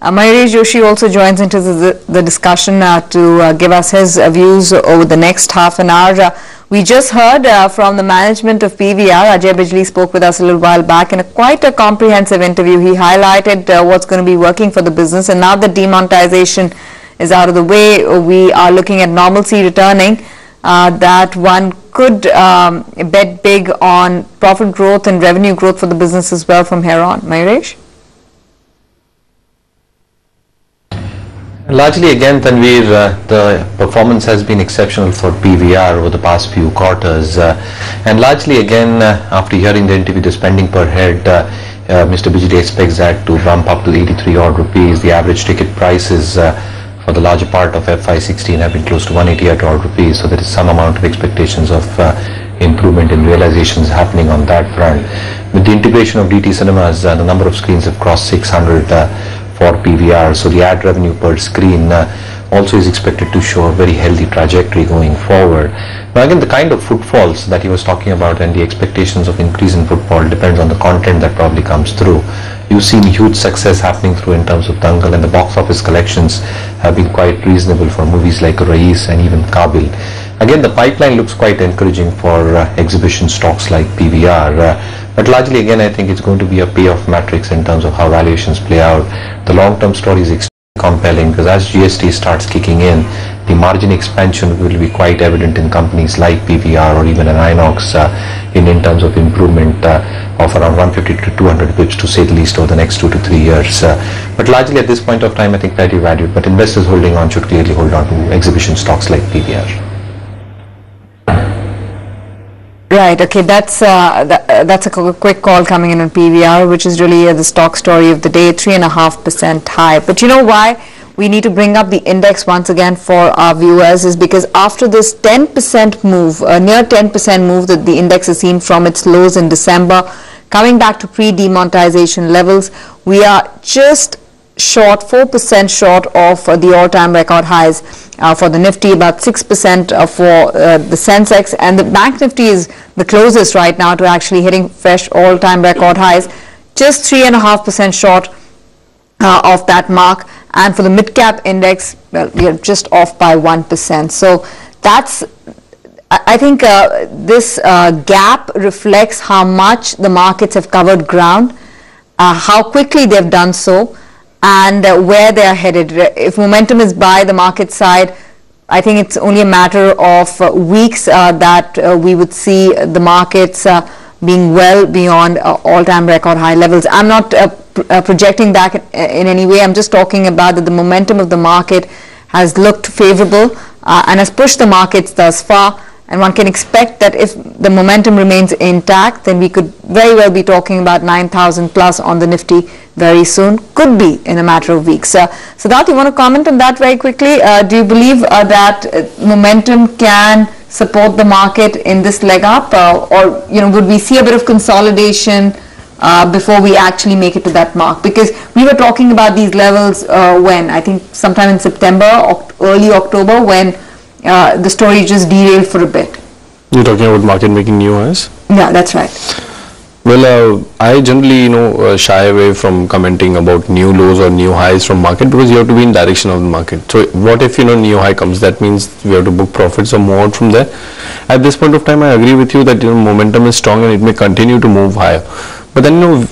Mayuresh Joshi also joins into the discussion to give us his views over the next half an hour. We just heard from the management of PVR. Ajay Bijli spoke with us a little while back in quite a comprehensive interview. He highlighted what's going to be working for the business, and now that demonetization is out of the way, we are looking at normalcy returning, that one could bet big on profit growth and revenue growth for the business as well from here on. Mayuresh? Largely again, Tanveer, the performance has been exceptional for PVR over the past few quarters, and largely again, after hearing the interview, the spending per head, Mr. Bijli expects that to bump up to 83 odd rupees. The average ticket prices for the larger part of FY16 have been close to 188 odd rupees, so there is some amount of expectations of improvement in realizations happening on that front. With the integration of DT cinemas, the number of screens have crossed 600 for PVR, so the ad revenue per screen also is expected to show a very healthy trajectory going forward. Now again, the kind of footfalls that he was talking about and the expectations of increase in footfall depends on the content that probably comes through. You've seen huge success happening through in terms of Dangal, and the box office collections have been quite reasonable for movies like Rais and even Kabil. Again, the pipeline looks quite encouraging for exhibition stocks like PVR, but largely again, I think it's going to be a payoff matrix in terms of how valuations play out. The long-term story is extremely compelling because as GST starts kicking in, the margin expansion will be quite evident in companies like PVR or even an Inox in terms of improvement of around 150 to 200 pips to say the least over the next 2 to 3 years. But largely at this point of time, I think fairly valued, but investors holding on should clearly hold on to exhibition stocks like PVR. Right, okay, that's a quick call coming in on PVR, which is really the stock story of the day, 3.5% high. But you know why we need to bring up the index once again for our viewers is because after this 10% move, near 10% move that the index has seen from its lows in December, coming back to pre-demonetization levels, we are just short, 4% short of the all-time record highs for the Nifty, about 6% for the Sensex, and the Bank Nifty is the closest right now to actually hitting fresh all-time record highs, just 3.5% short of that mark. And for the mid-cap index, well, we are just off by 1%. So that's, I think this gap reflects how much the markets have covered ground, how quickly they've done so, and where they are headed. If momentum is by the market side, I think it's only a matter of weeks that we would see the markets being well beyond all-time record high levels. I'm not projecting that in any way. I'm just talking about that the momentum of the market has looked favorable and has pushed the markets thus far. And one can expect that if the momentum remains intact, then we could very well be talking about 9,000 plus on the Nifty very soon. Could be in a matter of weeks. Siddharth, you want to comment on that very quickly? Do you believe that momentum can support the market in this leg up, or would we see a bit of consolidation before we actually make it to that mark? Because we were talking about these levels when I think sometime in September, early October, when the story just derailed for a bit. You're talking about market making new highs? Yeah, that's right. Well, I generally, shy away from commenting about new lows or new highs from market because you have to be in direction of the market. So what if, new high comes? That means we have to book profits or more from there. At this point of time, I agree with you that, momentum is strong and it may continue to move higher. But then,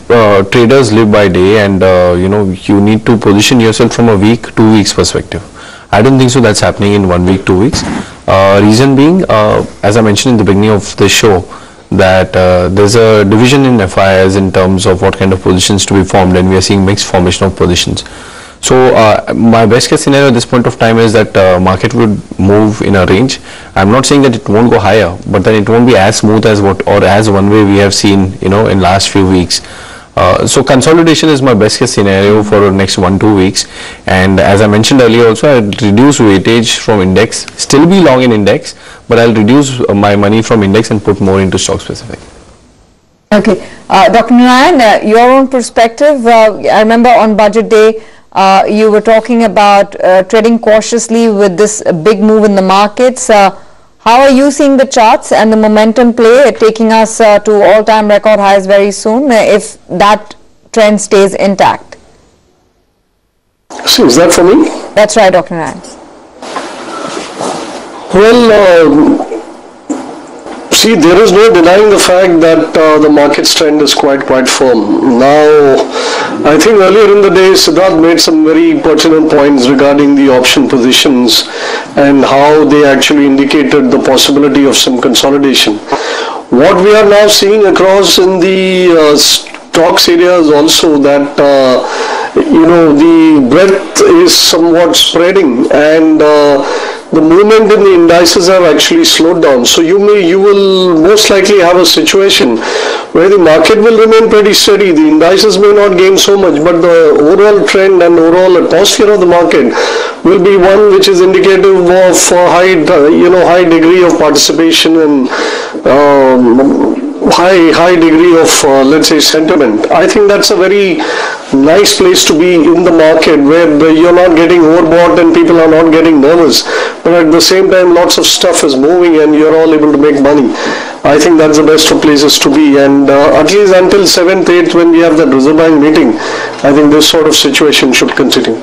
traders live by day and, you need to position yourself from a week, 2 weeks perspective. I don't think so that's happening in 1 week, 2 weeks. Reason being, as I mentioned in the beginning of the show, that there's a division in FIs in terms of what kind of positions to be formed, and we are seeing mixed formation of positions. So my best case scenario at this point of time is that market would move in a range. I'm not saying that it won't go higher, but then it won't be as smooth as as one way we have seen, in last few weeks. So consolidation is my best case scenario for the next 1-2 weeks, and as I mentioned earlier also, I'll reduce weightage from index, still be long in index, but I'll reduce my money from index and put more into stock specific. Okay, Dr. Narayan, your own perspective. I remember on budget day you were talking about treading cautiously with this big move in the markets. How are you seeing the charts and the momentum play, taking us to all-time record highs very soon, if that trend stays intact? So is that for me? That's right, Dr. Narayan. Well, see, there is no denying the fact that the market's trend is quite firm. Now, I think earlier in the day, Siddharth made some very pertinent points regarding the option positions and how they actually indicated the possibility of some consolidation. What we are now seeing across in the stocks area is also that the breadth is somewhat spreading, and the movement in the indices have actually slowed down. So you will most likely have a situation where the market will remain pretty steady. The indices may not gain so much, but the overall trend and overall atmosphere of the market will be one which is indicative of high degree of participation and high degree of let's say sentiment. I think that's a very nice place to be in the market, where you're not getting overbought and people are not getting nervous, but at the same time lots of stuff is moving and you're all able to make money. I think that's the best of places to be, and at least until 7th, 8th, when we have that Reserve Bank meeting, I think this sort of situation should continue.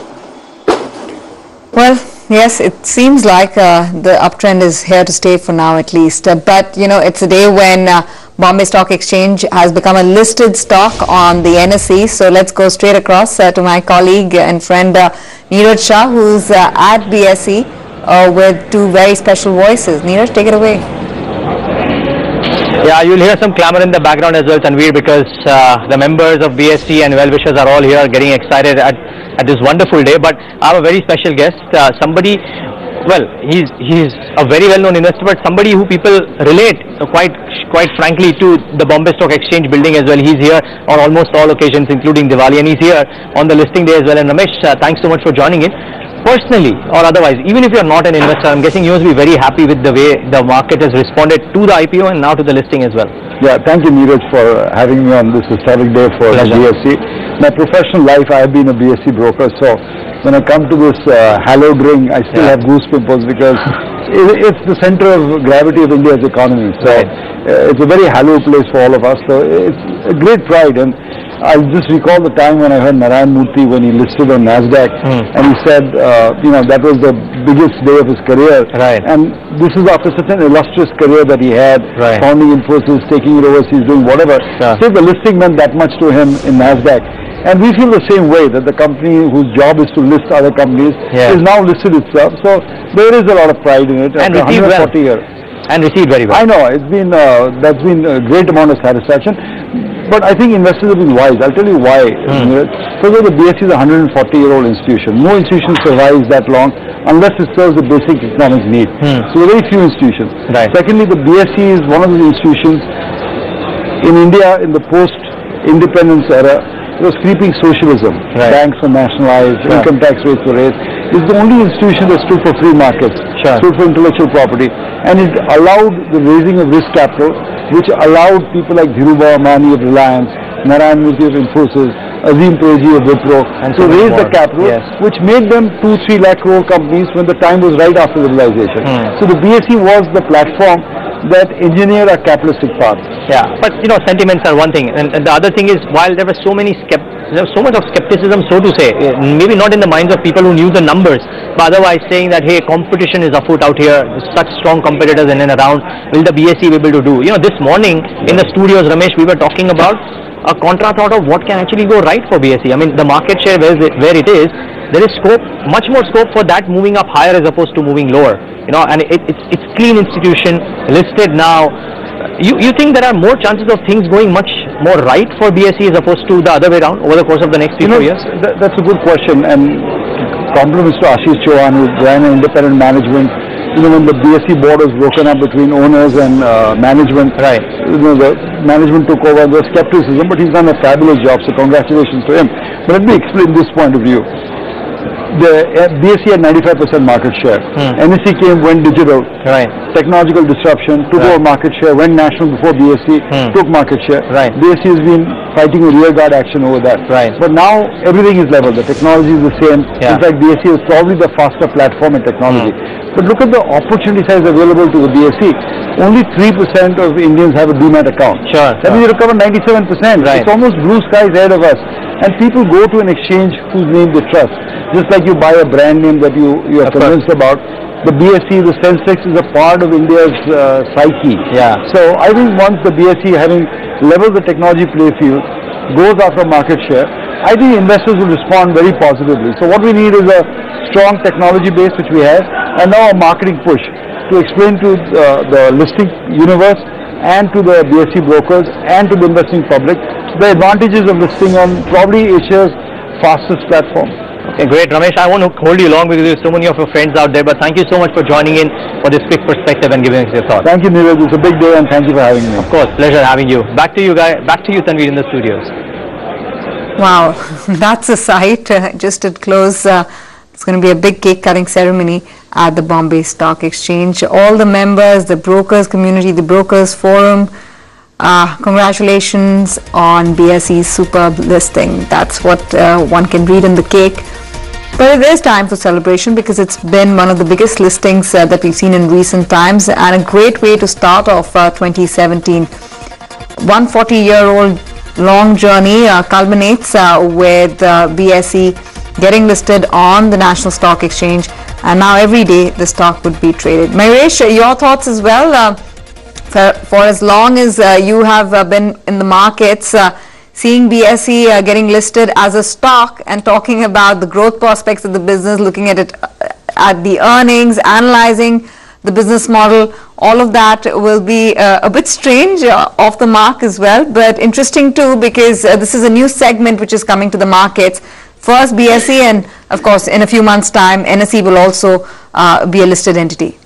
Well, yes, it seems like the uptrend is here to stay for now at least. But, it's a day when Bombay Stock Exchange has become a listed stock on the NSE. So let's go straight across to my colleague and friend Mayuresh Shah, who's at BSE with two very special voices. Mayuresh, take it away. Yeah, you'll hear some clamor in the background as well, Tanveer, because the members of BSE and well-wishers are all here getting excited at this wonderful day. But I have a very special guest, somebody, well, he's a very well-known investor, but somebody who people relate quite frankly to the Bombay Stock Exchange building as well. He's here on almost all occasions, including Diwali, and he's here on the listing day as well. And Ramesh, thanks so much for joining in. Personally or otherwise, even if you're not an investor, I'm guessing you must be very happy with the way the market has responded to the IPO and now to the listing as well. Yeah, thank you, Neeraj, for having me on this historic day for BSE. My professional life, I have been a BSE broker, so when I come to this hallowed ring, I still have goosebumps because it's the center of gravity of India's economy. So it's a very hallowed place for all of us. So it's a great pride, and I just recall the time when I heard Narayan Murthy when he listed on NASDAQ, and he said, that was the biggest day of his career. Right. And this is after such an illustrious career that he had, founding Infosys, taking it overseas, doing whatever. So the listing meant that much to him in NASDAQ. And we feel the same way, that the company whose job is to list other companies is now listed itself. So there is a lot of pride in it. And received well. Years. And received very well. I know, it's been that's been a great amount of satisfaction. But I think investors have been wise. I'll tell you why. First of all, the BSE is a 140-year-old institution. No institution survives that long unless it serves the basic economic need. So very few institutions. Right. Secondly, the BSE is one of the institutions in India in the post-independence era. It was creeping socialism. Banks were nationalized, income tax rates were raised. It's the only institution that stood for free markets, stood for intellectual property, and it allowed the raising of risk capital, which allowed people like Dhirubhai Ambani of Reliance, Narayan Murthy of Infosys, Azim Premji of Wipro to raise the capital, which made them 2-3 lakh crore companies when the time was right after liberalization. So the BSE was the platform that engineered a capitalistic path. Yeah, but sentiments are one thing, and the other thing is, while there was so much of skepticism, so to say, maybe not in the minds of people who knew the numbers, but otherwise saying that, hey, competition is afoot out here, such strong competitors in and around, will the BSE be able to do? This morning in the studios, Ramesh, we were talking about a contra thought of what can actually go right for BSE. I mean, the market share where it is, there is much more scope for that moving up higher as opposed to moving lower. And it's clean institution, listed now. You think there are more chances of things going much more right for BSE as opposed to the other way around over the course of the next 3-4 years? That's a good question, and compliments to Ashish Chauhan, who ran an independent management. When the BSE board was broken up between owners and management, the management took over. There was skepticism, but he's done a fabulous job, so congratulations to him. But let me explain this point of view. The BSE had 95% market share. NSE went digital. Technological disruption, took over market share, went national before BSE, took market share. BSE has been fighting a rearguard action over that. But now everything is level. The technology is the same. In fact, BSE is probably the faster platform in technology. But look at the opportunity size available to the BSE. Only 3% of Indians have a demat account. Sure. That means you recover 97%. Right. It's almost blue skies ahead of us. And people go to an exchange whose name they trust. Just like you buy a brand name that you are convinced about. The BSE, the Sensex is a part of India's psyche. Yeah. So I think once the BSE, having leveled the technology play field, goes after market share, I think investors will respond very positively. So what we need is a strong technology base, which we have, and now a marketing push to explain to the listing universe and to the BSE brokers and to the investing public the advantages of listing on probably Asia's fastest platform. Okay, great, Ramesh. I won't hold you long because there's so many of your friends out there, but thank you so much for joining in for this quick perspective and giving us your thoughts. Thank you, Neeraj. It's a big day, and thank you for having me. Of course, pleasure having you. Back to you, guys. Back to you, Tanveer, in the studios. Wow, that's a sight. Just at close, it's going to be a big cake cutting ceremony at the Bombay Stock Exchange. All the members, the brokers community, the brokers forum, congratulations on BSE's superb listing. That's what one can read in the cake. But it is time for celebration because it's been one of the biggest listings that we've seen in recent times and a great way to start off 2017. 140-year-old long journey culminates with BSE getting listed on the National Stock Exchange, and now every day the stock would be traded. Mayuresh, your thoughts as well? For as long as you have been in the markets, seeing BSE getting listed as a stock and talking about the growth prospects of the business, looking at it, at the earnings, analyzing the business model, all of that will be a bit strange, off the mark as well, but interesting too, because this is a new segment which is coming to the markets. First BSE, and of course in a few months time NSE will also be a listed entity.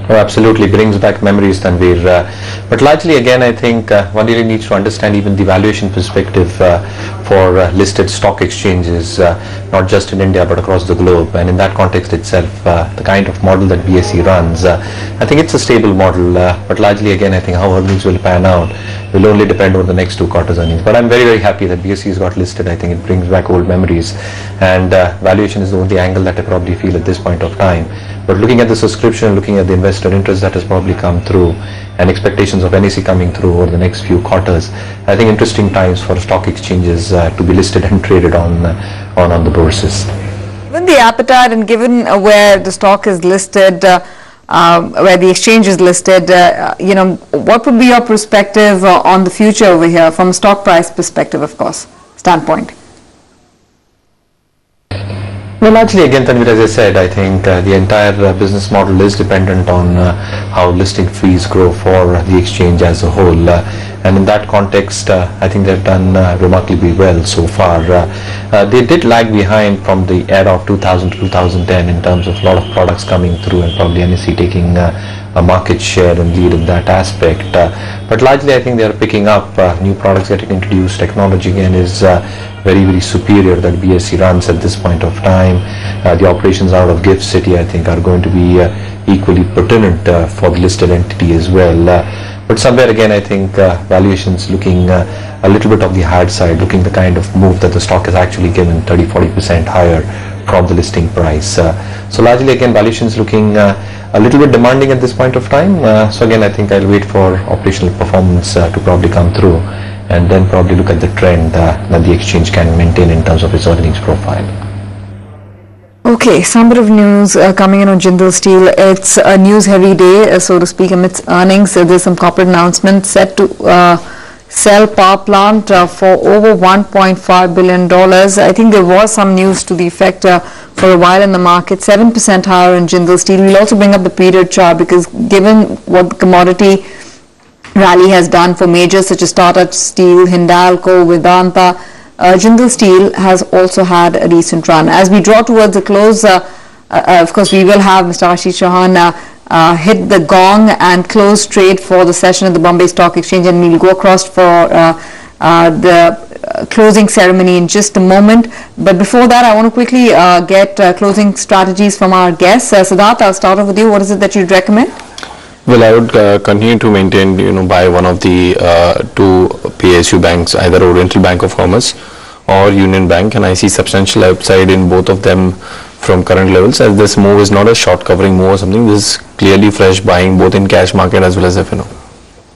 Oh, absolutely brings back memories, Tanveer. But largely again, I think one really needs to understand even the valuation perspective for listed stock exchanges, not just in India but across the globe. And in that context itself, the kind of model that BSE runs, I think it's a stable model. But largely again, I think how earnings will pan out will only depend on the next 2 quarters earnings. But I'm very, very happy that BSE has got listed. I think it brings back old memories, and valuation is the only angle that I probably feel at this point of time. But looking at the subscription, looking at the investor interest that has probably come through, and expectations of NSE coming through over the next few quarters, I think interesting times for stock exchanges to be listed and traded on the bourses. Given the appetite and given where the stock is listed, where the exchange is listed, what would be your perspective on the future over here from a stock price perspective, of course, standpoint? Well, largely again, Tanveer, as I said, I think the entire business model is dependent on how listing fees grow for the exchange as a whole. And in that context, I think they've done remarkably well so far. They did lag behind from the era of 2000 to 2010 in terms of a lot of products coming through, and probably NSE taking a market share and lead in that aspect. But largely I think they are picking up new products getting introduced. Technology again is very, very superior that BSE runs at this point of time. The operations out of GIFT City, I think, are going to be equally pertinent for the listed entity as well. But somewhere again, I think valuations looking a little bit of the hard side, looking the kind of move that the stock has actually given 30-40% higher from the listing price. So largely again, valuations looking a little bit demanding at this point of time. So again, I think I'll wait for operational performance to probably come through, and then probably look at the trend that the exchange can maintain in terms of its earnings profile. Okay, some bit of news coming in on Jindal Steel. It's a news-heavy day, so to speak, amidst earnings. There's some corporate announcements set to sell power plant for over $1.5 billion. I think there was some news to the effect for a while in the market, 7% higher in Jindal Steel. We'll also bring up the period chart because given what the commodity rally has done for majors such as Tata Steel, Hindalco, Vedanta, Jindal Steel has also had a decent run. As we draw towards the close, of course, we will have Mr. Ashish Chauhan hit the gong and close trade for the session at the Bombay Stock Exchange, and we'll go across for the closing ceremony in just a moment. But before that, I want to quickly get closing strategies from our guests. Siddharth, I'll start off with you. What is it that you'd recommend? Well, I would continue to maintain, buy one of the 2 PSU banks, either Oriental Bank of Commerce or Union Bank, and I see substantial upside in both of them from current levels, as this move is not a short covering move or something. This is clearly fresh buying both in cash market as well as F&O.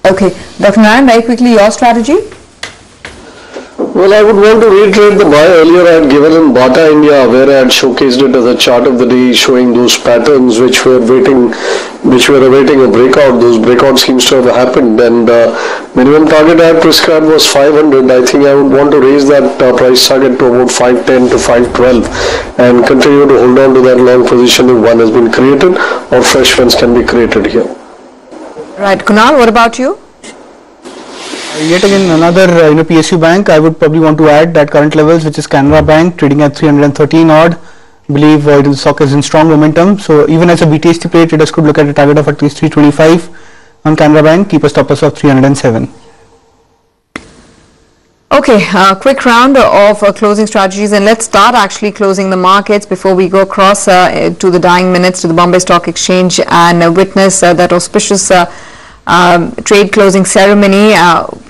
Okay, Dr. Narayan, very quickly your strategy. Well, I would want to reiterate the buy earlier I had given in Bata India, where I had showcased it as a chart of the day showing those patterns which were awaiting a breakout. Those breakouts seems to have happened, and minimum target I had prescribed was 500. I think I would want to raise that price target to about 510 to 512 and continue to hold on to that long position if one has been created or fresh ones can be created here. Right, Kunal, what about you? Yet again another PSU bank. I would probably want to add that current levels, which is Canara Bank, trading at 313 odd. Believe the stock is in strong momentum. So even as a BTST play, traders could look at a target of at least 325 on Canara Bank. Keep a stop loss of 307. Okay, quick round of closing strategies, and let's start actually closing the markets before we go across to the dying minutes to the Bombay Stock Exchange and witness that auspicious trade closing ceremony.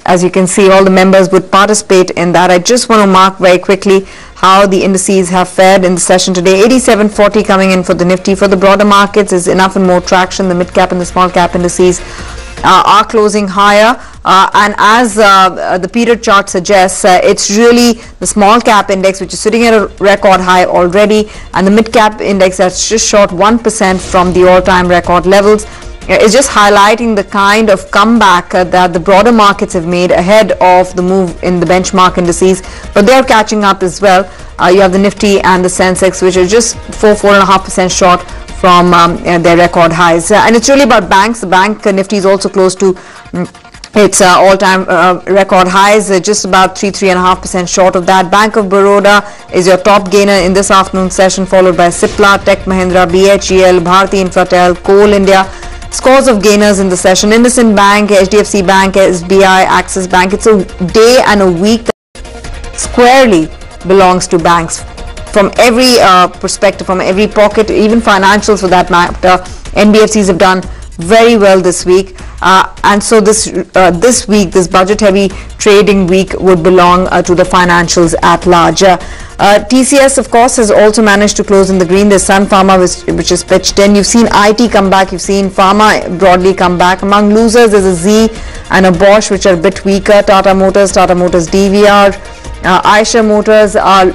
As you can see, all the members would participate in that. I just want to mark very quickly how the indices have fared in the session today. 87.40 coming in for the Nifty. For the broader markets, is enough and more traction. The mid cap and the small cap indices are closing higher, and as the period chart suggests, it's really the small cap index which is sitting at a record high already, and the mid cap index that's just short 1% from the all-time record levels. Is just highlighting the kind of comeback that the broader markets have made ahead of the move in the benchmark indices, but they are catching up as well. You have the Nifty and the Sensex, which are just 4.5% short from their record highs, and it's really about banks. The bank Nifty is also close to its all-time record highs, just about 3.5% short of that. Bank of Baroda is your top gainer in this afternoon session, followed by Cipla, Tech Mahindra, BHEL, Bharti Infratel, Coal India. Scores of gainers in the session: IndusInd Bank, HDFC Bank, SBI, Axis Bank. It's a day and a week that squarely belongs to banks from every perspective, from every pocket, even financials for that matter. NBFCs have done very well this week, and so this week, this budget-heavy trading week, would belong to the financials at large. TCS, of course, has also managed to close in the green. There's Sun Pharma, which is pitched in. You've seen IT come back. You've seen Pharma broadly come back. Among losers, there's a Z and a Bosch, which are a bit weaker. Tata Motors DVR. Eicher Motors are,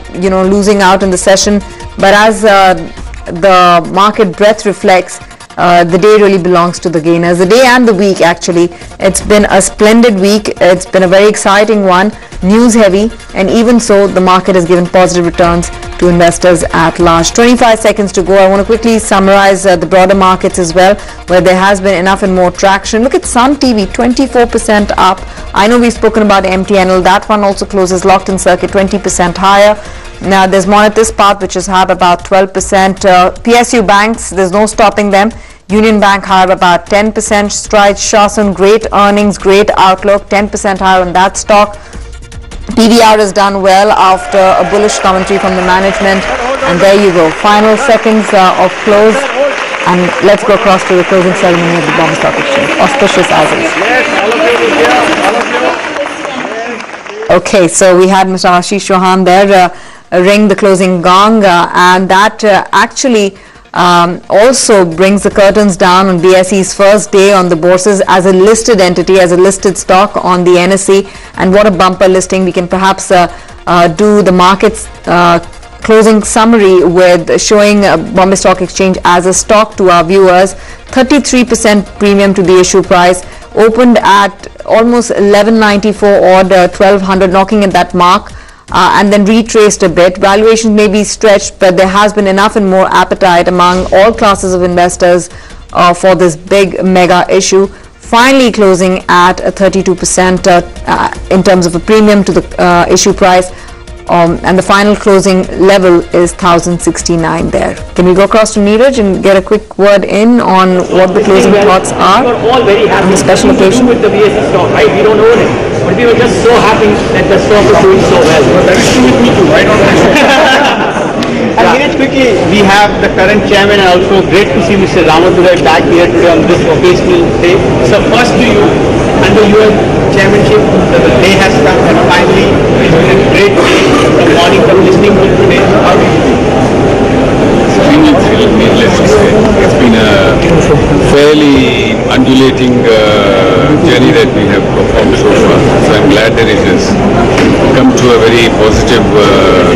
losing out in the session. But as the market breadth reflects, the day really belongs to the gainers. The day and the week, actually. It's been a splendid week. It's been a very exciting one, news heavy, and even so, the market has given positive returns to investors at large. 25 seconds to go. I want to quickly summarize the broader markets as well, where there has been enough and more traction. Look at Sun TV, 24% up. I know we've spoken about MTNL. That one also closes locked in circuit 20% higher. Now there's Monnet Ispat, which has had about 12%. PSU banks, there's no stopping them. Union Bank higher about 10%. Stride, Shasan, great earnings, great outlook, 10% higher on that stock. PVR has done well after a bullish commentary from the management. And there you go, final seconds of close. And let's go across to the closing ceremony of the Bombay Stock Exchange. Auspicious as is. Okay, so we had Mr. Ashish Chauhan there ring the closing gong, and that actually also brings the curtains down on BSE's first day on the bourses as a listed entity, as a listed stock on the NSE. And what a bumper listing. We can perhaps do the markets closing summary with showing Bombay Stock Exchange as a stock to our viewers. 33% premium to the issue price, opened at almost 1194 odd, 1200, knocking at that mark. And then retraced a bit. Valuations may be stretched, but there has been enough and more appetite among all classes of investors for this big mega issue. Finally closing at 32% in terms of a premium to the issue price. And the final closing level is 1069 there. Can we go across to Neeraj and get a quick word in on what the closing thoughts are? We're all very happy on the special occasion with the BSE stock, right? We don't own it. But we were just so happy that the stock was doing so well. Well, that's true with me too, right? And Neeraj, quickly, we have the current chairman, and also great to see Mr. Ramadurai back here today on this occasional day. So first to you, under your chairmanship, the day has come, and finally it's been a great day from morning from listening to today. How do you feel? So been a fairly undulating journey that we have performed so far. So I'm glad that it has come to a very positive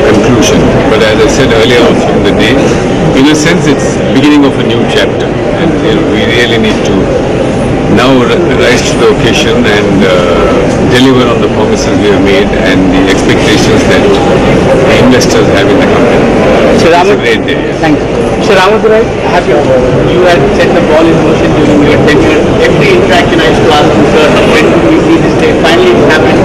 conclusion. But as I said earlier also in the day, in a sense it's beginning of a new chapter, and we really need to now rise to the occasion and deliver on the promises we have made and the expectations that the investors have in the company. So it's a great day. Thank you. So Ramadurai, you had set the ball in motion during your tenure. Every interaction I used to ask you, sir, when do we see this day? Finally it happened.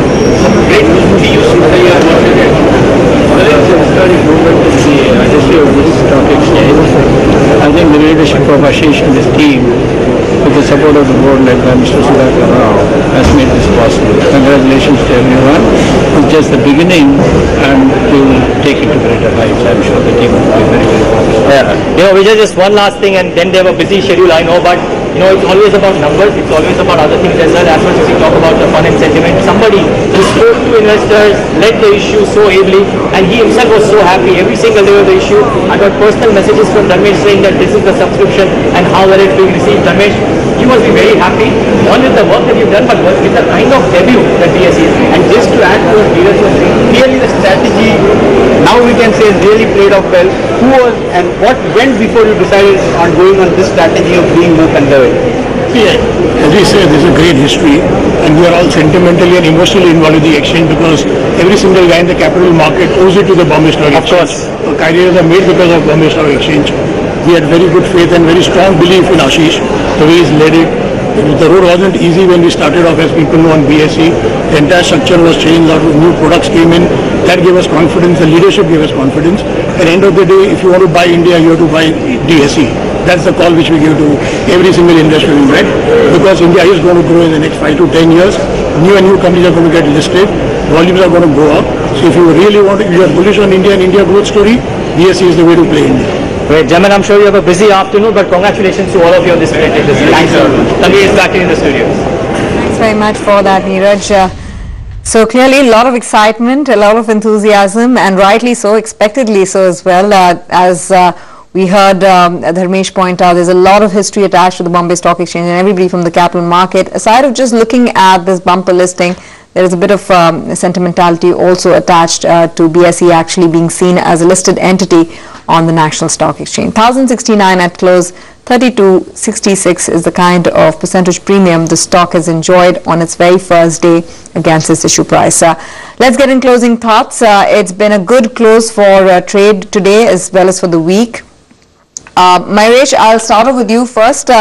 Great to see you through the year. Well, it's a historic moment in the history of this stock exchange. I think the leadership of Ashish and his team, with the support of the board led by Mr. Sudhakar Rao, has made this possible. Congratulations to everyone. It's just the beginning, and we will take it to greater heights. I'm sure the team will be very, very proud. Vijay, just one last thing, and then they have a busy schedule, I know, but it's always about numbers, it's always about other things as well. As much as we talk about the fun and sentiment, somebody who spoke to investors, led the issue so ably, and he himself was so happy every single day of the issue. I got personal messages from Ramesh saying that this is the subscription and how well it's being received. Ramesh, you must be very happy, one with the work that you've done, but with the kind of debut that BSE is doing. And just to add to what Neeraj was saying, clearly the strategy, now we can say, is really played off well. Who was and what went before you decided on going on this strategy of being more conservative? Yeah, as we say, there's a great history, and we are all sentimentally and emotionally involved with the exchange because every single guy in the capital market owes it to the Bombay Stock Exchange. Of course. Careers are made because of Bombay Stock Exchange. We had very good faith and very strong belief in Ashish, the way he's led it. The road wasn't easy when we started off, as people know, on BSE. The entire structure was changed, a lot of new products came in. That gave us confidence, the leadership gave us confidence. At the end of the day, if you want to buy India, you have to buy DSE. That's the call which we give to every single investor in that, because India is going to grow in the next 5 to 10 years. New and new companies are going to get listed. Volumes are going to go up. So if you really want to, you are bullish on India and India growth story, BSE is the way to play India. Great, gentlemen, I'm sure you have a busy afternoon, but congratulations to all of you on this great day. Thanks, sir. Tanvi is back in the studios. Thanks very much for that, Neeraj. So clearly a lot of excitement, a lot of enthusiasm, and rightly so, expectedly so as well. As we heard Dharmesh point out, there's a lot of history attached to the Bombay Stock Exchange, and everybody from the capital market, aside of just looking at this bumper listing, there is a bit of sentimentality also attached to BSE actually being seen as a listed entity on the National Stock Exchange. 1069 at close, 3266 is the kind of percentage premium the stock has enjoyed on its very first day against its issue price. Let's get in closing thoughts. It's been a good close for trade today as well as for the week. Mayuresh, I'll start off with you first.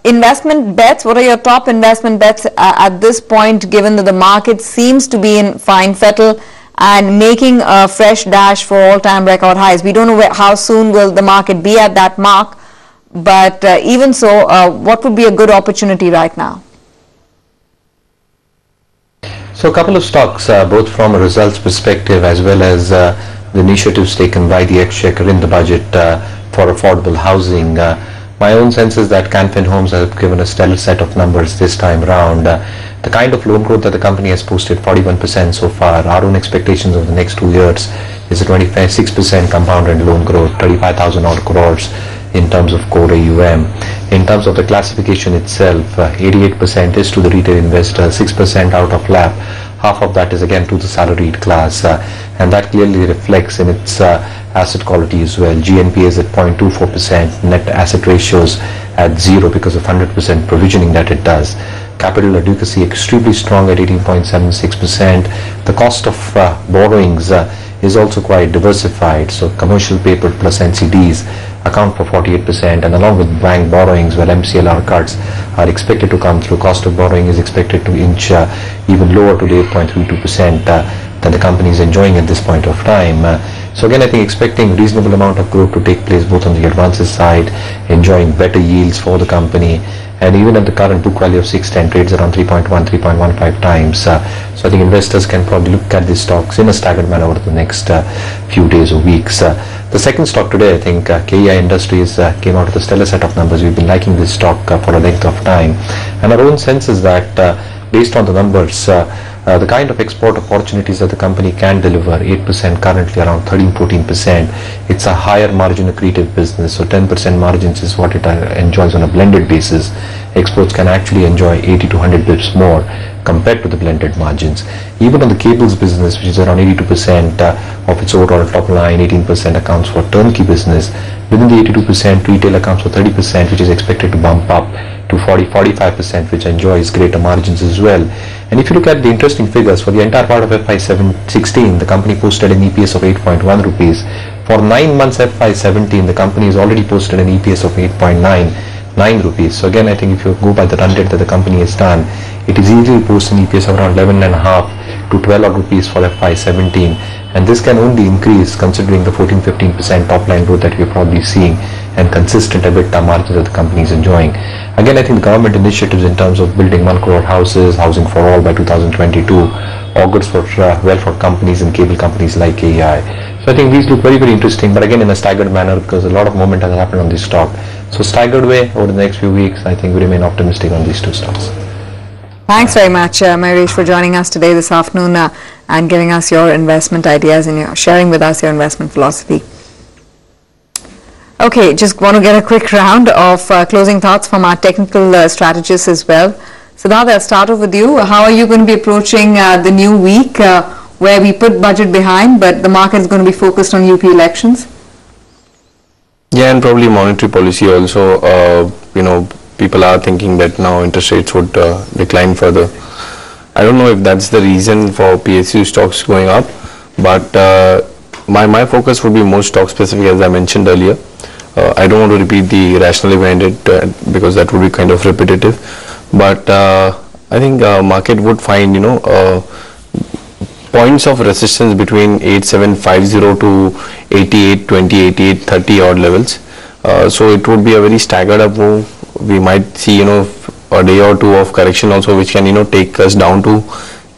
Investment bets, what are your top investment bets at this point, given that the market seems to be in fine fettle and making a fresh dash for all-time record highs? We don't know how soon will the market be at that mark, but even so, what would be a good opportunity right now? So a couple of stocks, both from a results perspective as well as the initiatives taken by the Exchequer in the budget for affordable housing. My own sense is that Can Fin Homes have given a stellar set of numbers this time round. The kind of loan growth that the company has posted, 41% so far. Our own expectations over the next 2 years is a 26% compounded loan growth, 35,000 odd crores in terms of core AUM. In terms of the classification itself, 88% is to the retail investor, 6% out of LAP. Half of that is again to the salaried class, and that clearly reflects in its asset quality as well. GNP is at 0.24%, net asset ratios at 0 because of 100% provisioning that it does. Capital adequacy extremely strong at 18.76%. The cost of borrowings is also quite diversified, so commercial paper plus NCDs account for 48%, and along with bank borrowings, well, MCLR cuts are expected to come through. Cost of borrowing is expected to inch even lower to 8.32% than the company is enjoying at this point of time. So again, I think expecting reasonable amount of growth to take place both on the advances side, enjoying better yields for the company, and even at the current book value of 610 trades around 3.15 times. So I think investors can probably look at these stocks in a staggered manner over the next few days or weeks. The second stock today, I think KEI Industries came out with a stellar set of numbers. We've been liking this stock for a length of time, and our own sense is that based on the numbers, the kind of export opportunities that the company can deliver, 8% currently, around 13-14%. It's a higher margin accretive business, so 10% margins is what it enjoys on a blended basis. Exports can actually enjoy 80 to 100 bips more compared to the blended margins. Even on the cables business, which is around 82% of its overall top line, 18% accounts for turnkey business. Within the 82%, retail accounts for 30%, which is expected to bump up to 40-45%, which enjoys greater margins as well. And if you look at the interesting figures, for the entire part of FY16, the company posted an EPS of 8.1 rupees. For 9 months FY17, the company has already posted an EPS of 8.9 rupees. So again, I think if you go by the run rate that the company has done, it is easily posting EPS of around 11.5 to 12 rupees for FY17, and this can only increase considering the 14-15% top line growth that we are probably seeing and consistent EBITDA margins that the company is enjoying. Again, I think the government initiatives in terms of building 1 crore houses, housing for all by 2022, augurs for well for companies and cable companies like AEI. So I think these look very, very interesting, but again in a staggered manner because a lot of movement has happened on this stock. So staggered way over the next few weeks, I think we remain optimistic on these two stocks. Thanks very much, Mayuresh, for joining us today this afternoon and giving us your investment ideas and sharing with us your investment philosophy. Okay, just want to get a quick round of closing thoughts from our technical strategists as well. Siddharth, I'll start off with you. How are you going to be approaching the new week where we put budget behind, but the market is going to be focused on UP elections? Yeah, and probably monetary policy also. People are thinking that now interest rates would decline further. I don't know if that's the reason for PSU stocks going up, but my focus would be more stock specific, as I mentioned earlier. I don't want to repeat the rationale behind it because that would be kind of repetitive, but I think market would find points of resistance between 8750 to 8820, 8830 odd levels. So it would be a very staggered up move. We might see a day or two of correction also, which can take us down to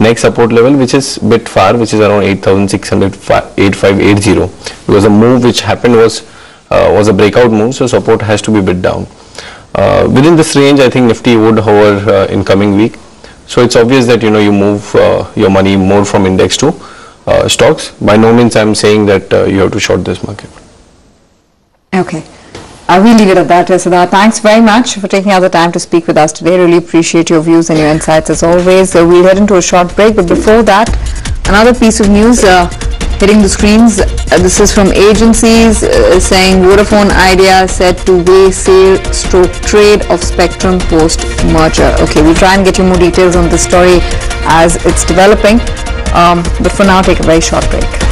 next support level, which is a bit far, which is around 8600, 8580, because the move which happened was a breakout move, so support has to be a bit down. Within this range, I think Nifty would hover in coming week. So it's obvious that you move your money more from index to stocks. By no means I'm saying that you have to short this market. Okay. We'll leave it at that, Siddharth. Thanks very much for taking out the time to speak with us today. Really appreciate your views and your insights as always. We'll head into a short break, but before that, another piece of news hitting the screens. This is from agencies saying Vodafone Idea said to weigh sale/trade of spectrum post merger. Okay, we'll try and get you more details on this story as it's developing. But for now, take a very short break.